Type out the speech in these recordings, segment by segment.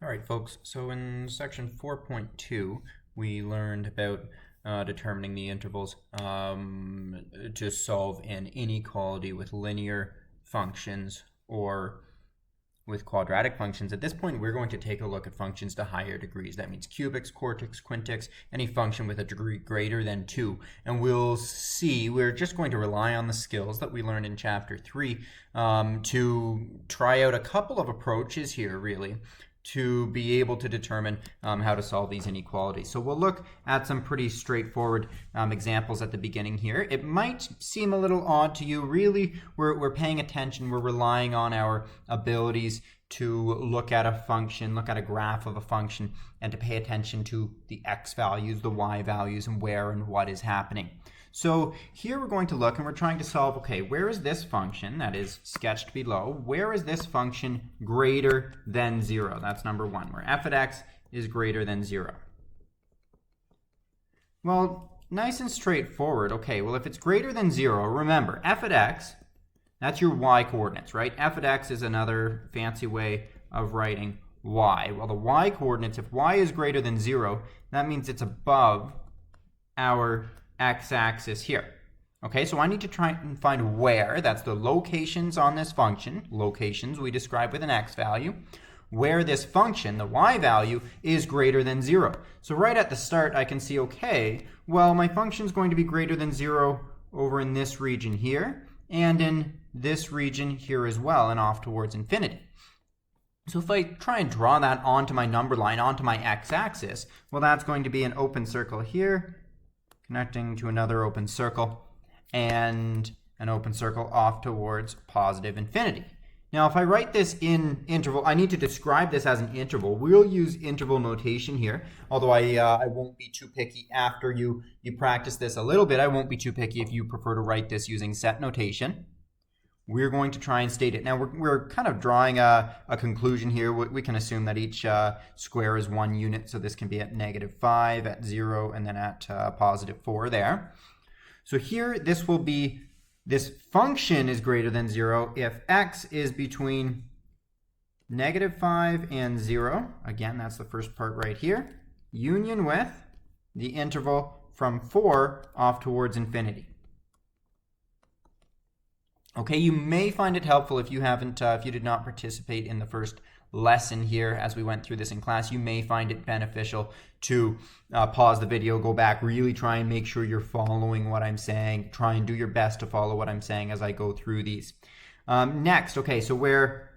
All right, folks, so in section 4.2, we learned about determining the intervals to solve an inequality with linear functions or with quadratic functions. At this point, we're going to take a look at functions to higher degrees. That means cubics, quartics, quintics, any function with a degree greater than 2. And we'll see, we're just going to rely on the skills that we learned in chapter 3 to try out a couple of approaches here, really, to be able to determine how to solve these inequalities. So we'll look at some pretty straightforward examples at the beginning here. It might seem a little odd to you. Really, we're paying attention. We're relying on our abilities to look at a function, look at a graph of a function, and to pay attention to the x values, the y values, and where and what is happening. So here we're going to look and we're trying to solve, okay, where is this function that is sketched below? Where is this function greater than 0? That's number 1, where f of x is greater than 0. Well, nice and straightforward. Okay, well, if it's greater than 0, remember, f of x, that's your y coordinates, right? F of x is another fancy way of writing y. Well, the y coordinates, if y is greater than 0, that means it's above our x-axis here. Okay, so I need to try and find where, that's the locations on this function, locations we describe with an x value, where this function, the y value, is greater than 0. So right at the start, I can see, okay, well, my function is going to be greater than 0 over in this region here, and in this region here as well, and off towards infinity. So if I try and draw that onto my number line, onto my x-axis, well, that's going to be an open circle here, connecting to another open circle, and an open circle off towards positive infinity. Now, if I write this in interval, I need to describe this as an interval. We'll use interval notation here, although I won't be too picky after you practice this a little bit. I won't be too picky if you prefer to write this using set notation. We're going to try and state it. Now, we're kind of drawing a conclusion here. We can assume that each square is 1 unit, so this can be at -5, at 0, and then at +4 there. So here, this will be, this function is greater than 0 if x is between -5 and 0. Again, that's the first part right here. Union with the interval from 4 off towards infinity. Okay, you may find it helpful if you haven't, if you did not participate in the first lesson here as we went through this in class. You may find it beneficial to pause the video, go back, really try and make sure you're following what I'm saying. Try and do your best to follow what I'm saying as I go through these. Next, okay, so where,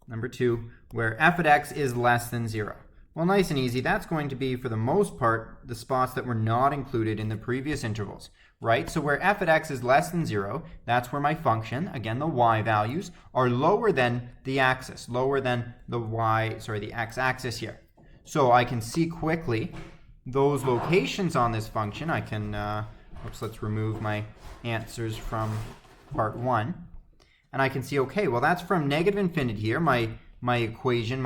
number 2, where f of x is less than 0. Well, nice and easy. That's going to be, for the most part, the spots that were not included in the previous intervals, right? So where f of x is less than 0, that's where my function, again, the y values, are lower than the axis, lower than the the x-axis here. So I can see quickly those locations on this function. I can, let's remove my answers from part 1. And I can see, okay, well, that's from -infinity here. My equation,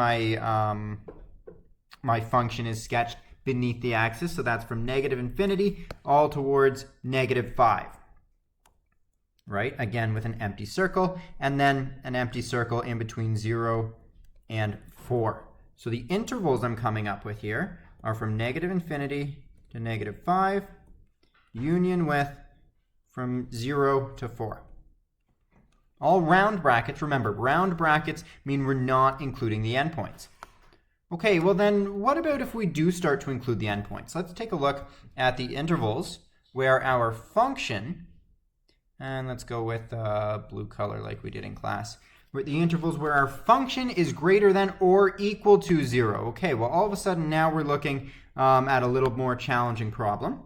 my function is sketched beneath the axis, so that's from -infinity all towards -5, right? Again, with an empty circle, and then an empty circle in between 0 and 4. So the intervals I'm coming up with here are from -infinity to -5, union with from 0 to 4. All round brackets, remember, round brackets mean we're not including the endpoints. Okay, well then, what about if we do start to include the endpoints? Let's take a look at the intervals where our function, and let's go with blue color like we did in class, with the intervals where our function is greater than or equal to 0. Okay, well all of a sudden now we're looking at a little more challenging problem.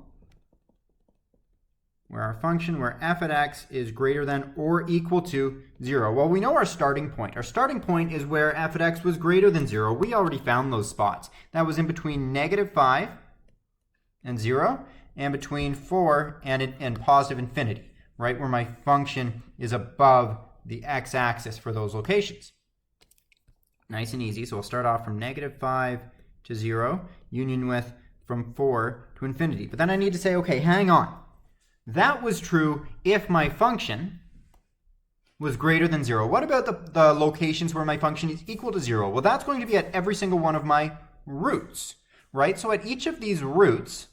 Where our function, where f of x is greater than or equal to 0. Well, we know our starting point. Our starting point is where f of x was greater than 0. We already found those spots. That was in between -5 and 0, and between 4 and positive infinity, right, where my function is above the x-axis for those locations. Nice and easy. So we'll start off from -5 to 0, union with from 4 to infinity. But then I need to say, okay, hang on. That was true if my function was greater than 0. What about the locations where my function is equal to 0? Well, that's going to be at every single one of my roots, right? So at each of these roots,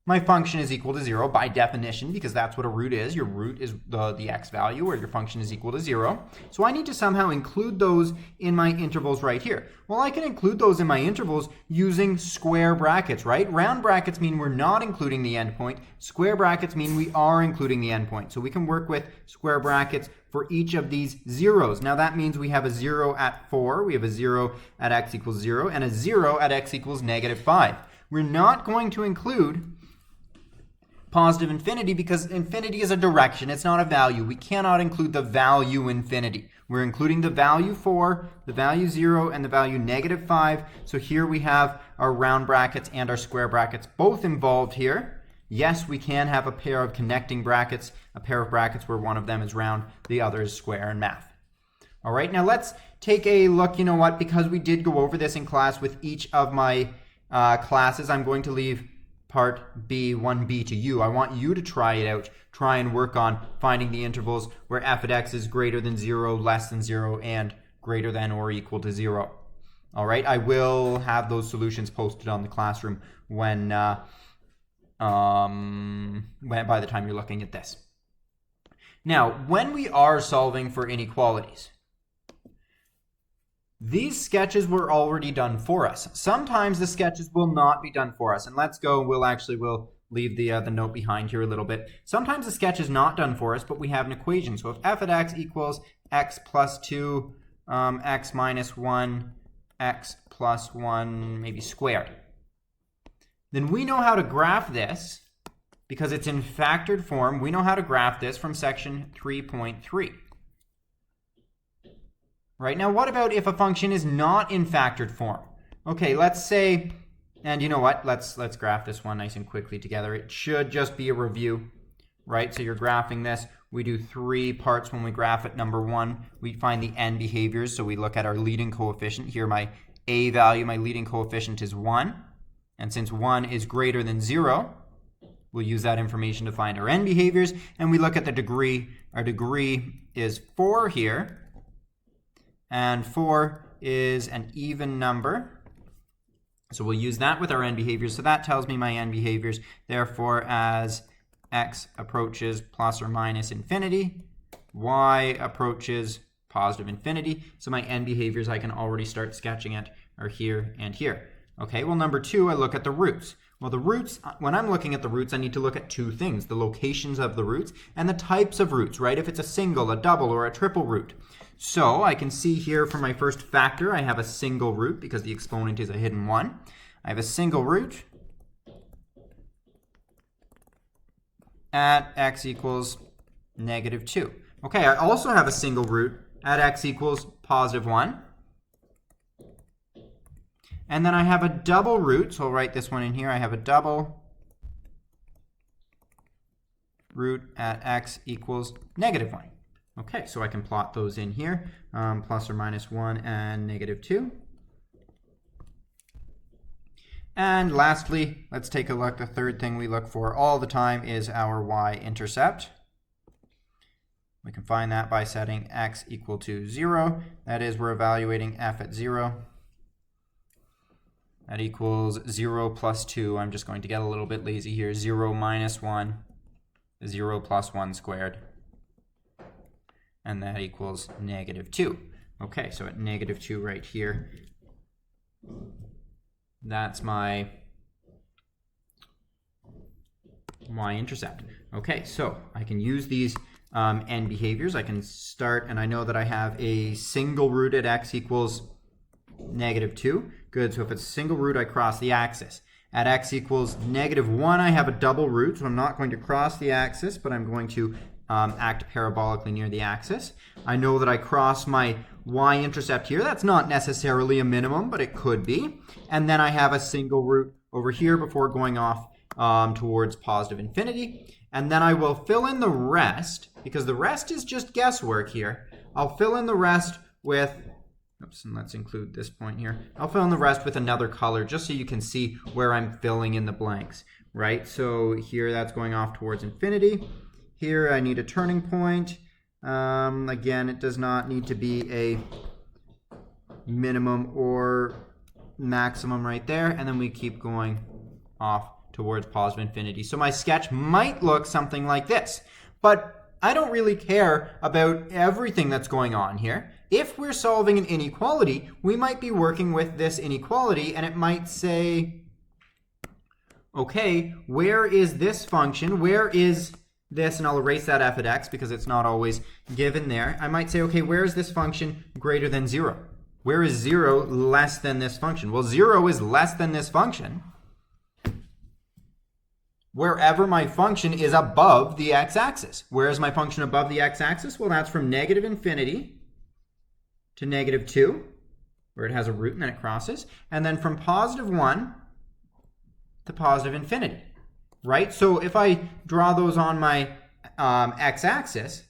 my function is equal to 0 by definition, because that's what a root is. Your root is the x value, or your function is equal to 0. So I need to somehow include those in my intervals right here. Well, I can include those in my intervals using square brackets, right? Round brackets mean we're not including the endpoint. Square brackets mean we are including the endpoint. So we can work with square brackets for each of these zeros. Now that means we have a 0 at 4, we have a 0 at x equals 0, and a 0 at x equals negative 5. We're not going to include positive infinity because infinity is a direction, it's not a value. We cannot include the value infinity. We're including the value 4, the value 0, and the value negative 5. So here we have our round brackets and our square brackets both involved here. Yes, we can have a pair of connecting brackets, a pair of brackets where one of them is round, the other is square in math. All right, now let's take a look. You know what? Because we did go over this in class with each of my classes, I'm going to leave part B, 1b to you. I want you to try it out. Try and work on finding the intervals where f at x is greater than 0, less than 0, and greater than or equal to 0. All right, I will have those solutions posted on the classroom when by the time you're looking at this. Now, when we are solving for inequalities, these sketches were already done for us. Sometimes the sketches will not be done for us. And let's go, we'll leave the note behind here a little bit. Sometimes the sketch is not done for us, but we have an equation. So if f at x equals x plus 2, x minus 1, x plus 1, maybe squared, then we know how to graph this because it's in factored form. We know how to graph this from section 3.3. Right, now what about if a function is not in factored form? Okay, let's say, and you know what, let's graph this one nice and quickly together. It should just be a review, right? So you're graphing this. We do 3 parts when we graph it. Number 1, we find the end behaviors. So we look at our leading coefficient. Here my a value, my leading coefficient is 1. And since 1 is greater than 0, we'll use that information to find our end behaviors. And we look at the degree. Our degree is 4 here. And 4 is an even number. So we'll use that with our end behaviors. So that tells me my end behaviors. Therefore, as x approaches plus or minus infinity, y approaches positive infinity. So my end behaviors I can already start sketching at are here and here. Okay, well, number 2, I look at the roots. Well, the roots, when I'm looking at the roots, I need to look at 2 things, the locations of the roots and the types of roots, right? If it's a single, a double, or a triple root. So I can see here for my first factor, I have a single root because the exponent is a hidden 1. I have a single root at x equals negative 2. Okay, I also have a single root at x equals positive 1. And then I have a double root, so I'll write this one in here. I have a double root at x equals negative 1. Okay, so I can plot those in here, plus or minus 1 and negative 2. And lastly, let's take a look. The third thing we look for all the time is our y-intercept. We can find that by setting x equal to 0. That is, we're evaluating f at 0. That equals 0 plus 2. I'm just going to get a little bit lazy here. 0 minus 1, 0 plus 1 squared. And that equals negative 2. Okay, so at negative 2 right here, that's my y-intercept. Okay, so I can use these end behaviors. I can start, and I know that I have a single root at x equals negative 2. Good, so if it's a single root, I cross the axis. At x equals negative 1, I have a double root, so I'm not going to cross the axis, but I'm going to act parabolically near the axis. I know that I cross my y-intercept here. That's not necessarily a minimum, but it could be. And then I have a single root over here before going off towards positive infinity. And then I will fill in the rest, because the rest is just guesswork here. I'll fill in the rest with, oops, and let's include this point here. I'll fill in the rest with another color just so you can see where I'm filling in the blanks, right? So here that's going off towards infinity. Here I need a turning point. Again, it does not need to be a minimum or maximum right there, and then we keep going off towards positive infinity. So my sketch might look something like this, but I don't really care about everything that's going on here. If we're solving an inequality, we might be working with this inequality, and it might say, okay, where is this function? Where is this? And I'll erase that f at x because it's not always given there. I might say, okay, where is this function greater than 0? Where is 0 less than this function? Well, 0 is less than this function wherever my function is above the x-axis. Where is my function above the x-axis? Well, that's from negative infinity to negative 2, where it has a root and then it crosses, and then from positive 1 to positive infinity, right? So if I draw those on my x-axis,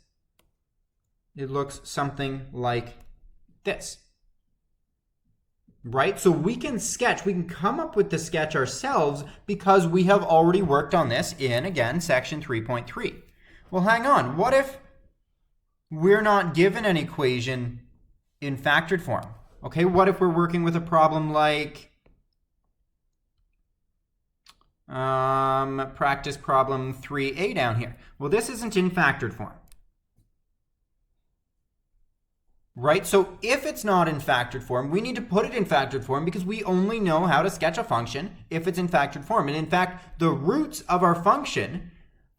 it looks something like this, right? So we can sketch, we can come up with the sketch ourselves because we have already worked on this in, again, section 3.3. Well, hang on. What if we're not given an equation in factored form? Okay, what if we're working with a problem like practice problem 3a down here? Well, this isn't in factored form, right? So if it's not in factored form, we need to put it in factored form because we only know how to sketch a function if it's in factored form. And in fact, the roots of our function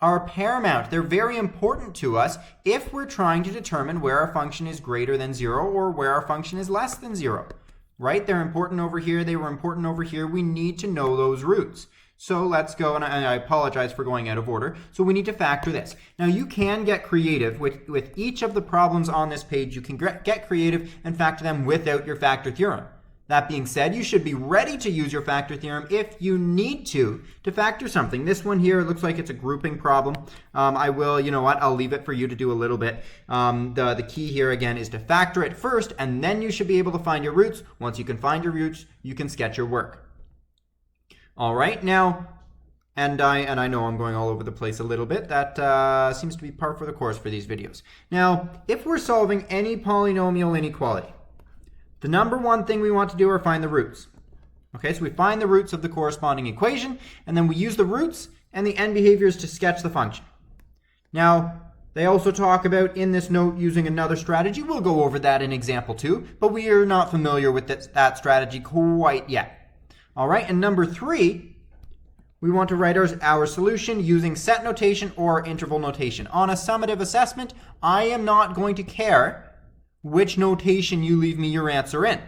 are paramount. They're very important to us if we're trying to determine where our function is greater than 0 or where our function is less than 0, right? They're important over here. They were important over here. We need to know those roots. So let's go, and I apologize for going out of order. So we need to factor this. Now you can get creative with each of the problems on this page. You can get creative and factor them without your factor theorem. That being said, you should be ready to use your factor theorem if you need to factor something. This one here, it looks like it's a grouping problem. I will, you know what, I'll leave it for you to do a little bit. The key here again is to factor it first, and then you should be able to find your roots. Once you can find your roots, you can sketch your work. All right, now, and I know I'm going all over the place a little bit. That seems to be par for the course for these videos. Now, if we're solving any polynomial inequality, the number one thing we want to do are find the roots. Okay, so we find the roots of the corresponding equation, and then we use the roots and the end behaviors to sketch the function. Now, they also talk about in this note using another strategy. We'll go over that in example 2, but we are not familiar with that strategy quite yet. All right, and number 3, we want to write our solution using set notation or interval notation. On a summative assessment, I am not going to care which notation you leave me your answer in.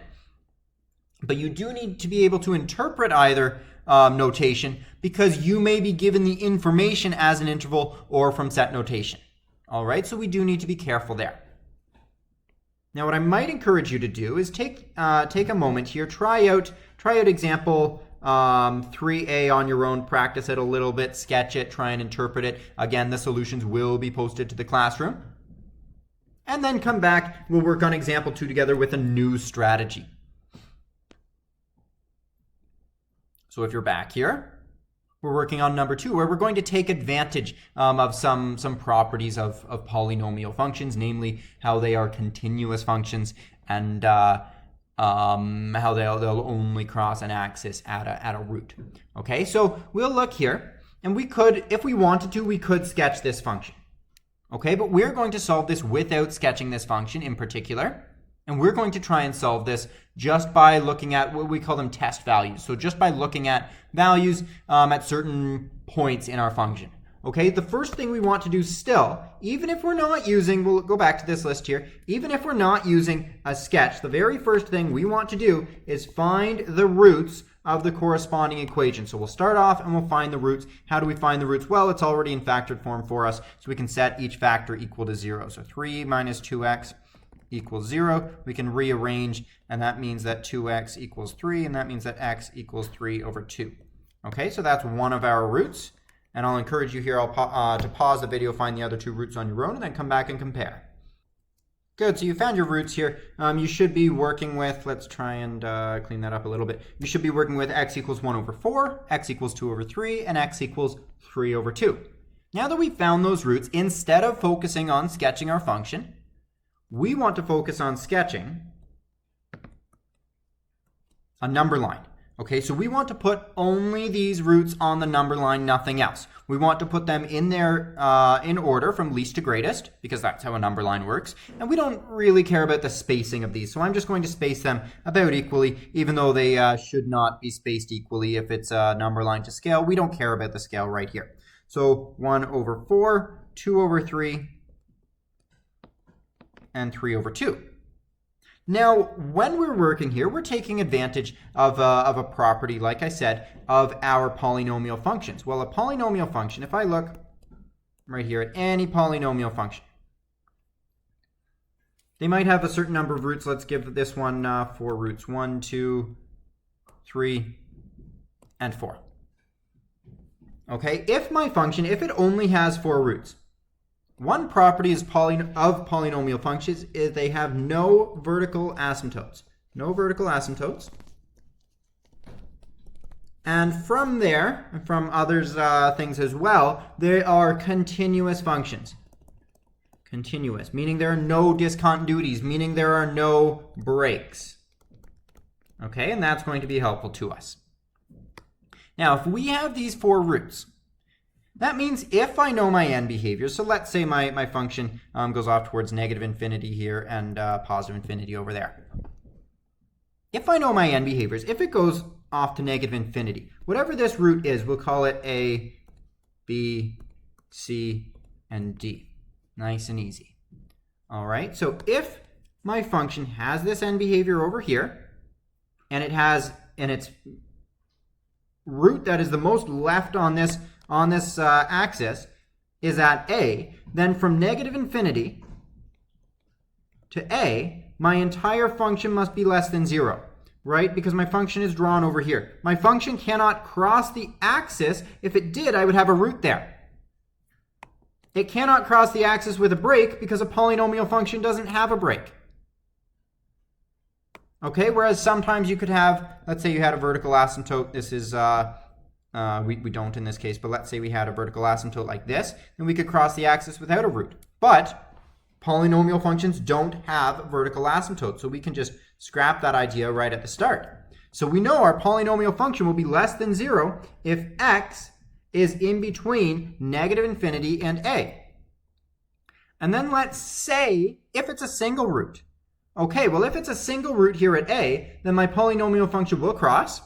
But you do need to be able to interpret either notation because you may be given the information as an interval or from set notation. All right, so we do need to be careful there. Now, what I might encourage you to do is take a moment here, try out example 3a on your own, practice it a little bit, sketch it, try and interpret it. Again, the solutions will be posted to the classroom. And then come back, we'll work on example 2 together with a new strategy. So if you're back here, we're working on number 2, where we're going to take advantage of some properties of polynomial functions, namely how they are continuous functions and how they'll only cross an axis at a root. Okay, so we'll look here, and we could, if we wanted to, we could sketch this function. Okay, but we're going to solve this without sketching this function in particular. And we're going to try and solve this just by looking at what we call them test values. So just by looking at values at certain points in our function. Okay, the first thing we want to do still, even if we're not using, we'll go back to this list here, even if we're not using a sketch, the very first thing we want to do is find the roots of the corresponding equation. So we'll start off and we'll find the roots. How do we find the roots? Well, it's already in factored form for us, so we can set each factor equal to 0. So 3 minus 2x equals 0. We can rearrange, and that means that 2x equals 3, and that means that x equals 3 over 2. Okay, so that's one of our roots. And I'll encourage you here to pause the video, find the other 2 roots on your own, and then come back and compare. Good, so you found your roots here. You should be working with, let's try and clean that up a little bit. You should be working with x equals 1 over 4, x equals 2 over 3, and x equals 3 over 2. Now that we've found those roots, instead of focusing on sketching our function, we want to focus on sketching a number line. Okay, so we want to put only these roots on the number line, nothing else. We want to put them in there in order from least to greatest, because that's how a number line works. And we don't really care about the spacing of these, so I'm just going to space them about equally, even though they should not be spaced equally if it's a number line to scale. We don't care about the scale right here. So 1 over 4, 2 over 3, and 3 over 2. Now, when we're working here, we're taking advantage of a property, like I said, of our polynomial functions. Well, a polynomial function, if I look right here at any polynomial function, they might have a certain number of roots. Let's give this one 4 roots, 1, 2, 3, and 4. Okay, if my function, if it only has 4 roots, one property of polynomial functions is they have no vertical asymptotes. No vertical asymptotes. And from there, and from others things as well, they are continuous functions. Continuous, meaning there are no discontinuities, meaning there are no breaks. Okay, and that's going to be helpful to us. Now, if we have these 4 roots, that means if I know my end behaviors, so let's say my function goes off towards negative infinity here and positive infinity over there. If I know my end behaviors, if it goes off to negative infinity, whatever this root is, we'll call it A, B, C, and D. Nice and easy. All right, so if my function has this end behavior over here, and it has, and its root that is the most left on this axis is at A, then from negative infinity to A, my entire function must be less than 0, right? Because my function is drawn over here. My function cannot cross the axis. If it did, I would have a root there. It cannot cross the axis with a break because a polynomial function doesn't have a break. Okay, whereas sometimes you could have, let's say you had a vertical asymptote. This is we don't in this case, but let's say we had a vertical asymptote like this, and we could cross the axis without a root. But polynomial functions don't have vertical asymptotes, so we can just scrap that idea right at the start. So we know our polynomial function will be less than 0 if x is in between negative infinity and a. And then let's say if it's a single root. Okay, well if it's a single root here at a, then my polynomial function will cross.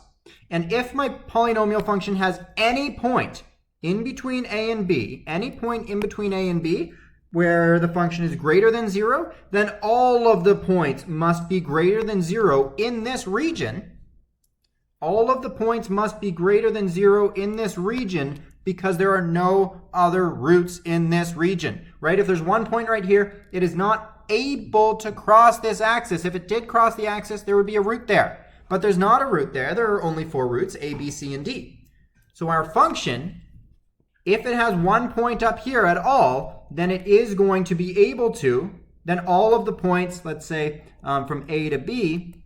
And if my polynomial function has any point in between a and b, any point in between a and b, where the function is greater than 0, then all of the points must be greater than 0 in this region. All of the points must be greater than 0 in this region because there are no other roots in this region, right? If there's one point right here, it is not able to cross this axis. If it did cross the axis, there would be a root there. But there's not a root there. There are only 4 roots, a, b, c, and d. So our function, if it has one point up here at all, then it is going to be able to, then all of the points, let's say from a to b,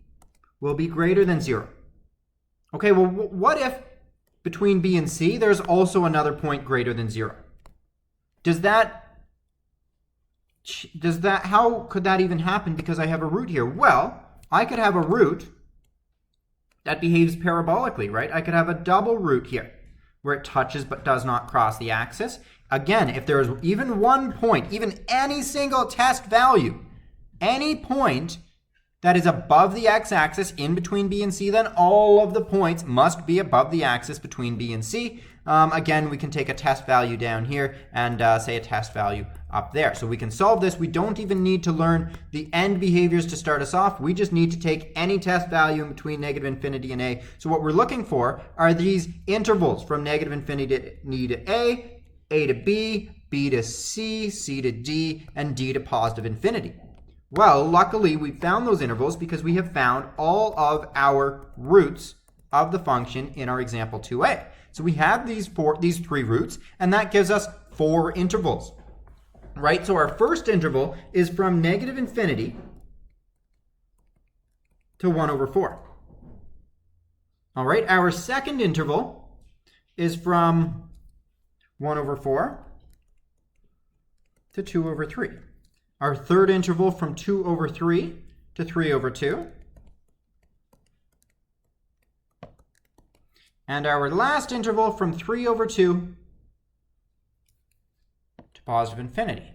will be greater than 0. Okay, well, what if between b and c, there's also another point greater than 0? How could that even happen because I have a root here? Well, I could have a root that behaves parabolically, right? I could have a double root here where it touches but does not cross the axis. Again, if there is even one point, even any single test value, any point that is above the x-axis in between b and c, then all of the points must be above the axis between b and c. Again, we can take a test value down here and say a test value up there. So we can solve this. We don't even need to learn the end behaviors to start us off. We just need to take any test value in between negative infinity and a. So what we're looking for are these intervals from negative infinity to a to b, b to c, c to d, and d to positive infinity. Well, luckily we found those intervals because we have found all of our roots of the function in our example 2a. So we have these 3 roots, and that gives us 4 intervals, right? So our first interval is from negative infinity to 1 over 4. All right, our second interval is from 1 over 4 to 2 over 3. Our third interval from 2 over 3 to 3 over 2. And our last interval from 3 over 2 to positive infinity.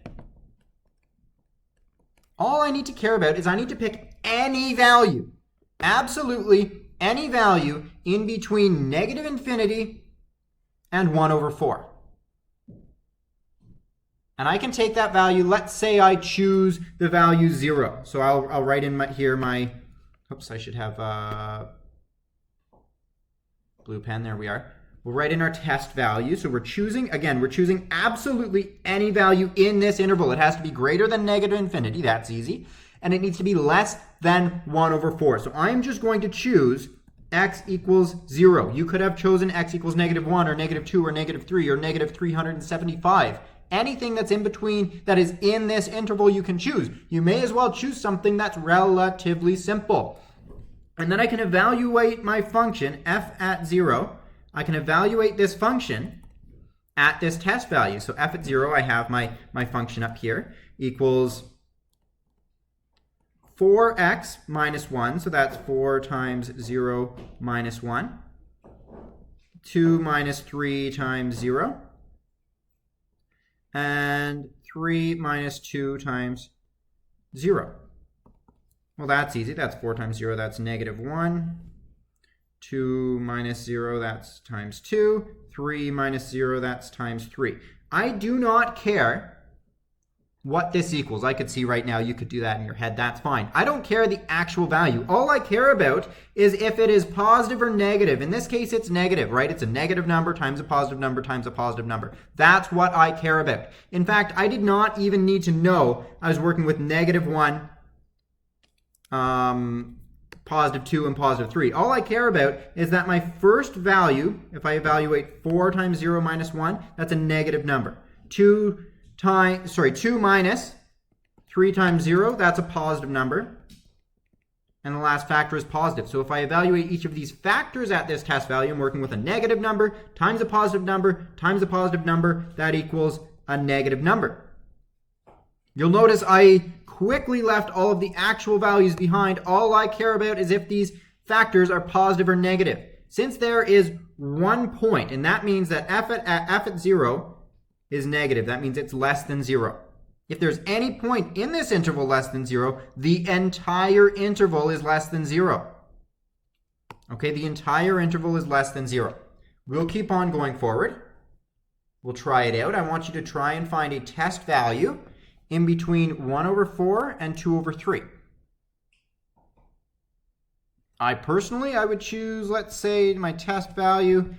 All I need to care about is I need to pick any value, absolutely any value in between negative infinity and 1 over 4. And I can take that value, let's say I choose the value 0. So I'll write in here my, oops, I should have a blue pen, there we are. We'll write in our test value. So we're choosing, again, we're choosing absolutely any value in this interval. It has to be greater than negative infinity, that's easy. And it needs to be less than 1 over 4. So I'm just going to choose x equals 0. You could have chosen x equals negative 1 or negative 2 or negative 3 or negative 375. Anything that's in between that is in this interval you can choose. You may as well choose something that's relatively simple. And then I can evaluate my function f at 0. I can evaluate this function at this test value. So f at 0, I have my function up here, equals 4x minus 1. So that's 4 times 0 minus 1. 2 minus 3 times 0. And 3 minus 2 times 0. Well, that's easy. That's 4 times 0. That's negative 1. 2 minus 0, that's times 2. 3 minus 0, that's times 3. I do not care what this equals. I could see right now you could do that in your head. That's fine. I don't care the actual value. All I care about is if it is positive or negative. In this case, it's negative, right? It's a negative number times a positive number times a positive number. That's what I care about. In fact, I did not even need to know I was working with negative 1, positive 2, and positive 3. All I care about is that my first value, if I evaluate 4 times 0 minus 1, that's a negative number. 2 minus 3 times 0, that's a positive number. And the last factor is positive. So if I evaluate each of these factors at this test value, I'm working with a negative number times a positive number times a positive number. That equals a negative number. You'll notice I quickly left all of the actual values behind. All I care about is if these factors are positive or negative. Since there is 1 point, and that means that f at 0 is negative. That means it's less than 0. If there's any point in this interval less than 0, the entire interval is less than 0. Okay, the entire interval is less than 0. We'll keep on going forward. We'll try it out. I want you to try and find a test value in between 1 over 4 and 2 over 3. I would choose, let's say, my test value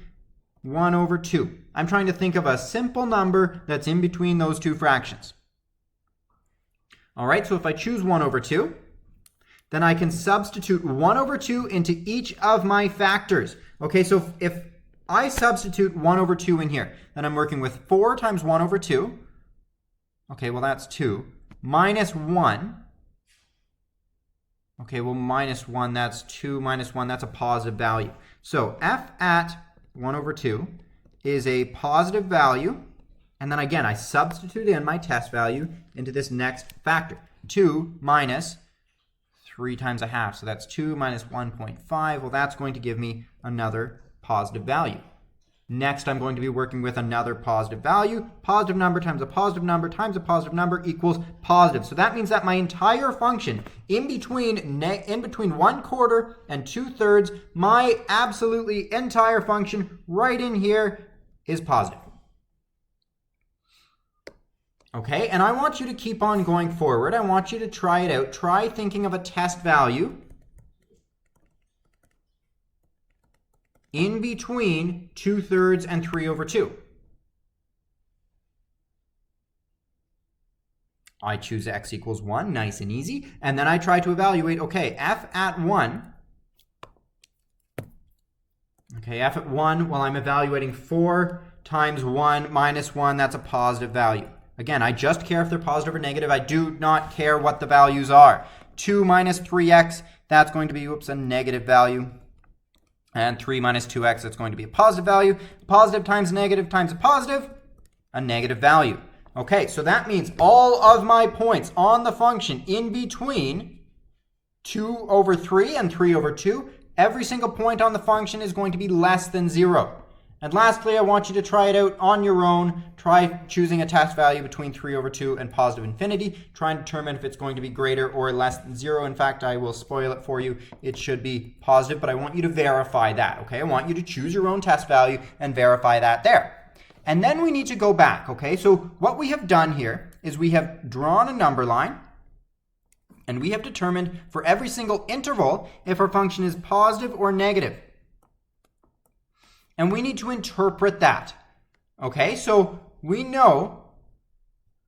1 over 2. I'm trying to think of a simple number that's in between those two fractions. All right, so if I choose 1 over 2, then I can substitute 1 over 2 into each of my factors. Okay, so if I substitute 1 over 2 in here, then I'm working with 4 times 1 over 2. Okay, well, that's 2. Minus 1. Okay, well, minus 1, that's 2 minus 1. That's a positive value. So f at 1 over 2 is a positive value. And then again, I substitute in my test value into this next factor. 2 minus 3 times a half. So that's 2 minus 1.5. Well, that's going to give me another positive value. Next, I'm going to be working with another positive value. Positive number times a positive number times a positive number equals positive. So that means that my entire function in between 1/4 and 2/3, my absolutely entire function right in here is positive. Okay, and I want you to keep on going forward. I want you to try it out. Try thinking of a test value in between 2/3 and 3 over 2. I choose x equals 1, nice and easy. And then I try to evaluate, okay, f at 1. Okay, f at 1, well, I'm evaluating 4 times 1 minus 1. That's a positive value. Again, I just care if they're positive or negative. I do not care what the values are. 2 minus 3x, that's going to be, a negative value. And 3 minus 2x, that's going to be a positive value. Positive times a negative, a negative value. Okay, so that means all of my points on the function in between 2 over 3 and 3 over 2, every single point on the function is going to be less than 0. And lastly, I want you to try it out on your own. Try choosing a test value between 3 over 2 and positive infinity. Try and determine if it's going to be greater or less than 0. In fact, I will spoil it for you. It should be positive, but I want you to verify that, okay? I want you to choose your own test value and verify that there. And then we need to go back, okay? So what we have done here is we have drawn a number line, and we have determined for every single interval if our function is positive or negative. And we need to interpret that, okay? So we know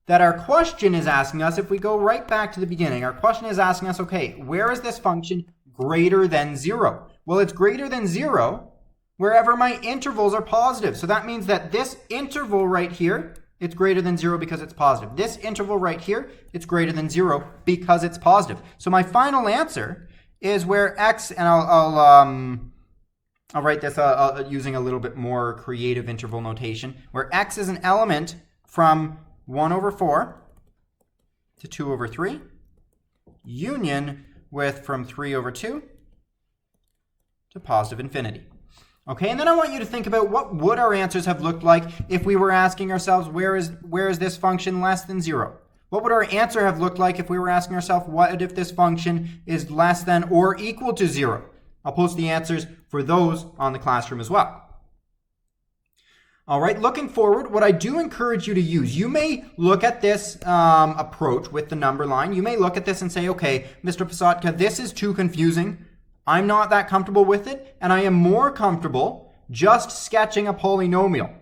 that our question is asking us, if we go right back to the beginning, our question is asking us, okay, where is this function greater than 0? Well, it's greater than 0 wherever my intervals are positive. So that means that this interval right here, it's greater than 0 because it's positive. This interval right here, it's greater than 0 because it's positive. So my final answer is where x, and I'll write this using a little bit more creative interval notation, where x is an element from 1 over 4 to 2 over 3, union with from 3 over 2 to positive infinity. Okay, and then I want you to think about what would our answers have looked like if we were asking ourselves, where is this function less than 0? What would our answer have looked like if we were asking ourselves, what if this function is less than or equal to 0? I'll post the answers for those on the classroom as well. All right, looking forward, what I do encourage you to use, you may look at this approach with the number line. You may look at this and say, okay, Mr. Posatka, this is too confusing. I'm not that comfortable with it, and I am more comfortable just sketching a polynomial,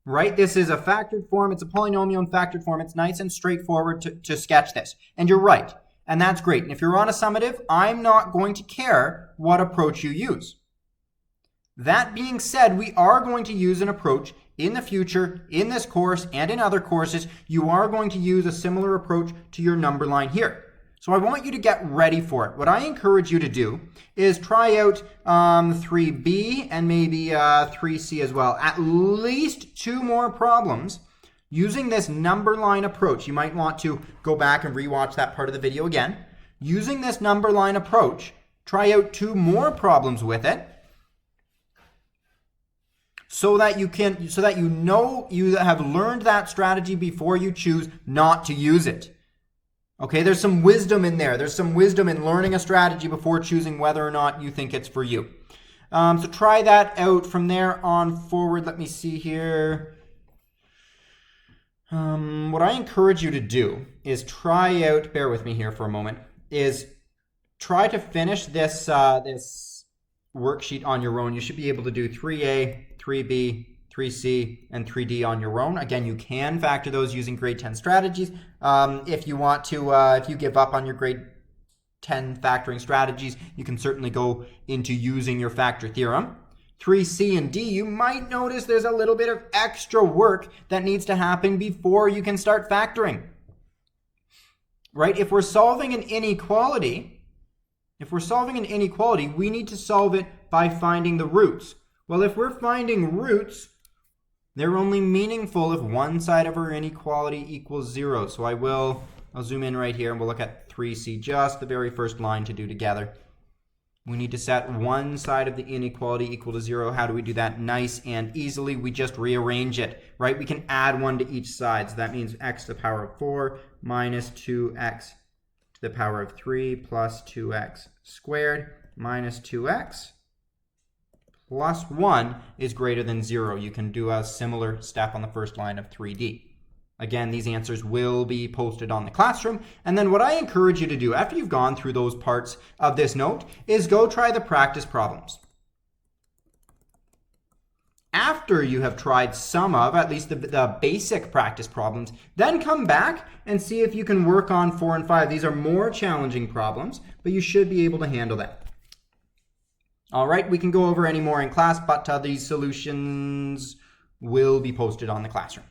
right? This is a factored form. It's a polynomial in factored form. It's nice and straightforward to sketch this. And you're right, and that's great. And if you're on a summative, I'm not going to care what approach you use. That being said, we are going to use an approach in the future, in this course, and in other courses. You are going to use a similar approach to your number line here. So I want you to get ready for it. What I encourage you to do is try out 3b and maybe 3c as well. At least 2 more problems using this number line approach. You might want to go back and rewatch that part of the video again. Using this number line approach, try out 2 more problems with it so that you know you have learned that strategy before you choose not to use it. Okay, there's some wisdom in there. There's some wisdom in learning a strategy before choosing whether or not you think it's for you. So try that out from there on forward. Let me see here. What I encourage you to do is try out, bear with me here for a moment, is try to finish this, this worksheet on your own. You should be able to do 3A, 3B, 3C, and 3D on your own. Again, you can factor those using grade 10 strategies. If you want to, if you give up on your grade 10 factoring strategies, you can certainly go into using your factor theorem. 3C and D, you might notice there's a little bit of extra work that needs to happen before you can start factoring. Right? If we're solving an inequality, we need to solve it by finding the roots. Well, if we're finding roots, they're only meaningful if one side of our inequality equals 0. So I'll zoom in right here and we'll look at 3C, just the very first line to do together. We need to set one side of the inequality equal to 0. How do we do that? Nice and easily. We just rearrange it, right? We can add 1 to each side. So that means x to the power of 4 minus 2x to the power of 3 plus 2x squared minus 2x. Plus 1 is greater than 0. You can do a similar step on the first line of 3D. Again, these answers will be posted on the classroom. And then what I encourage you to do after you've gone through those parts of this note is go try the practice problems. After you have tried some of, at least the basic practice problems, then come back and see if you can work on 4 and 5. These are more challenging problems, but you should be able to handle that. All right, we can go over any more in class, but these solutions will be posted on the classroom.